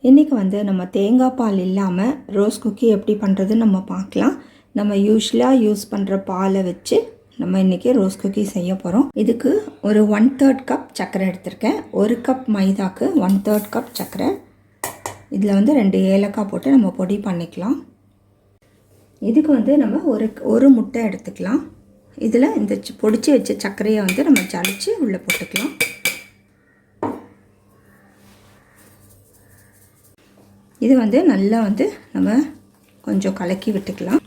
இன்றைக்கி வந்து நம்ம தேங்காய் பால் இல்லாமல் ரோஸ் குக்கி எப்படி பண்ணுறதுன்னு நம்ம பார்க்கலாம். நம்ம யூஸ்வலாக யூஸ் பண்ணுற பாலை வச்சு நம்ம இன்றைக்கி ரோஸ் குக்கி செய்ய போகிறோம். இதுக்கு ஒரு 1/3 கப் சர்க்கரை எடுத்திருக்கேன். 1 கப் மைதாக்கு 1/3 கப் சர்க்கரை. இதில் வந்து 2 ஏலக்காய் போட்டு நம்ம பொடி பண்ணிக்கலாம். இதுக்கு வந்து நம்ம ஒரு முட்டை எடுத்துக்கலாம். இதில் இந்த பொடிச்சு வச்ச சர்க்கரையை வந்து நம்ம ஜலிச்சு உள்ளே போட்டுக்கலாம். இது வந்து நல்லா வந்து நம்ம கொஞ்சம் கலக்கி விட்டுக்கலாம்.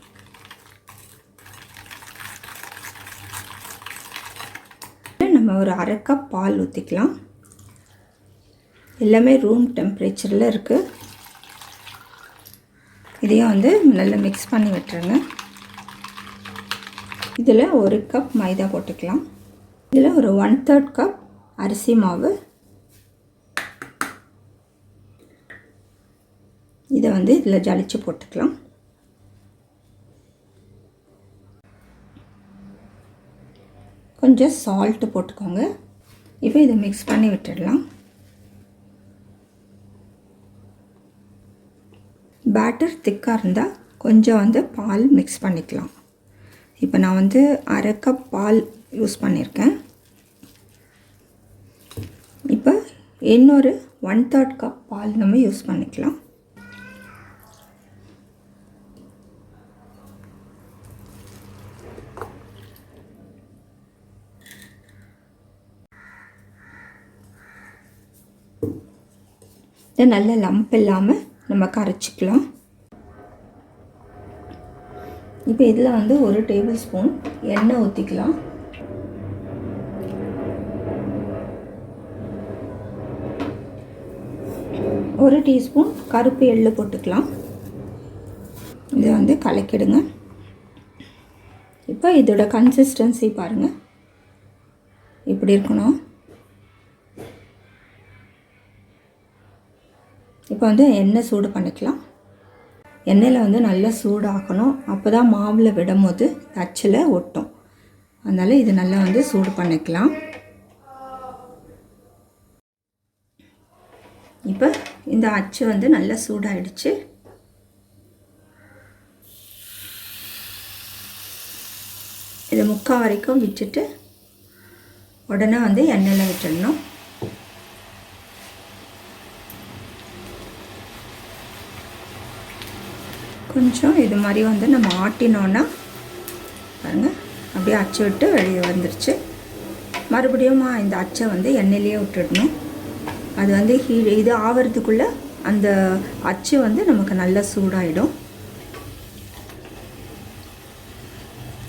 நம்ம ஒரு 1/2 கப் பால் ஊற்றிக்கலாம். எல்லாமே ரூம் டெம்பரேச்சரில் இருக்குது. இதையும் வந்து நல்லா மிக்ஸ் பண்ணி விட்டுருங்க. இதில் 1 கப் மைதா போட்டுக்கலாம். இதில் ஒரு 1/3 கப் அரிசி மாவு. இதை வந்து இதில் ஜலிச்சு போட்டுக்கலாம். கொஞ்சம் சால்ட்டு போட்டுக்கோங்க. இப்போ இதை மிக்ஸ் பண்ணி விட்டுடலாம். பேட்டர் திக்காக இருந்தால் கொஞ்சம் வந்து பால் மிக்ஸ் பண்ணிக்கலாம். இப்போ நான் வந்து 1/2 கப் பால் யூஸ் பண்ணியிருக்கேன். இப்போ இன்னொரு 1/3 கப் பால் நம்ம யூஸ் பண்ணிக்கலாம். இதை நல்ல லம்ப் இல்லாமல் நம்ம கரைச்சிக்கலாம். இப்போ இதில் வந்து 1 டேபிள் ஸ்பூன் எண்ணெய் ஊற்றிக்கலாம். ஒரு டீஸ்பூன் கருப்பு எள்ளு போட்டுக்கலாம். இதை வந்து கலக்கிடுங்க. இப்போ இதோட கன்சிஸ்டன்சி பாருங்கள், இப்படி இருக்கணும். இப்போ வந்து எண்ணெய் சூடு பண்ணிக்கலாம். எண்ணெயில் வந்து நல்லா சூடாகணும். அப்போ தான் மாவில் விடும்போது அச்சில் ஒட்டும். அதனால் இது நல்லா வந்து சூடு பண்ணிக்கலாம். இப்போ இந்த அச்சு வந்து நல்லா சூடாகிடுச்சு. இதை முக்கால் வரைக்கும் விட்டுட்டு உடனே வந்து எண்ணெயில் விட்டுடணும். கொஞ்சம் இது மாதிரி வந்து நம்ம ஆட்டினோன்னா பாருங்கள், அப்படியே அச்சு விட்டு வெளியே வந்துருச்சு. மறுபடியும் இந்த அச்சை வந்து எண்ணெயிலேயே விட்டுடணும். அது வந்து இது ஆகிறதுக்குள்ளே அந்த அச்சு வந்து நமக்கு நல்லா சூடாகிடும்.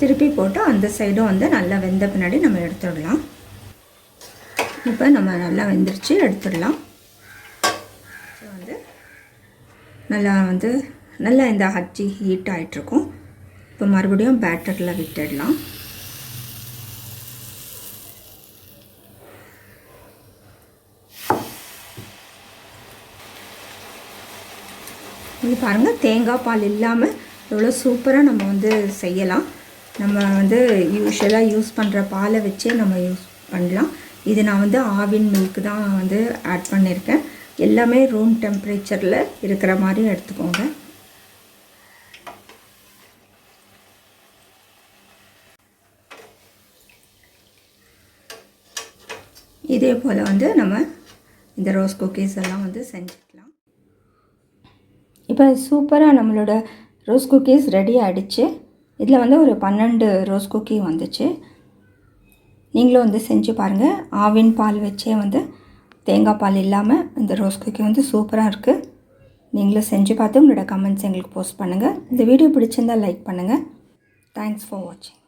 திருப்பி போட்டு அந்த சைடும் வந்து நல்லா வெந்த பின்னாடி நம்ம எடுத்துடலாம். இப்போ நம்ம நல்லா வெந்துருச்சு, எடுத்துடலாம். வந்து நல்லா இந்த அச்சு ஹீட் ஆகிட்ருக்கும். இப்போ மறுபடியும் பேட்டரில் விட்டுடலாம். இது பாருங்கள், தேங்காய் பால் இல்லாமல் எவ்வளோ சூப்பராக நம்ம வந்து செய்யலாம். நம்ம வந்து யூஸ்வலாக யூஸ் பண்ணுற பாலை வச்சே நம்ம யூஸ் பண்ணலாம். இது நான் வந்து ஆவின் மில்க் தான் வந்து ஆட் பண்ணியிருக்கேன். எல்லாமே ரூம் டெம்பரேச்சரில் இருக்கிற மாதிரி எடுத்துக்கோங்க. இதே போல் வந்து நம்ம இந்த ரோஸ் குக்கீஸ் எல்லாம் வந்து செஞ்சுக்கலாம். இப்போ சூப்பராக நம்மளோட ரோஸ் குக்கீஸ் ரெடி ஆகிடுச்சு. இதில் வந்து ஒரு 12 ரோஸ் குக்கி வந்துச்சு. நீங்களும் வந்து செஞ்சு பாருங்கள். ஆவின் பால் வச்சே வந்து தேங்காய் பால் இல்லாமல் இந்த ரோஸ் குக்கி வந்து சூப்பராக இருக்குது. நீங்களும் செஞ்சு பார்த்து உங்களோட கமெண்ட்ஸ் எங்களுக்கு போஸ்ட் பண்ணுங்கள். இந்த வீடியோ பிடிச்சிருந்தால் லைக் பண்ணுங்கள். தேங்க்ஸ் ஃபார் வாட்சிங்.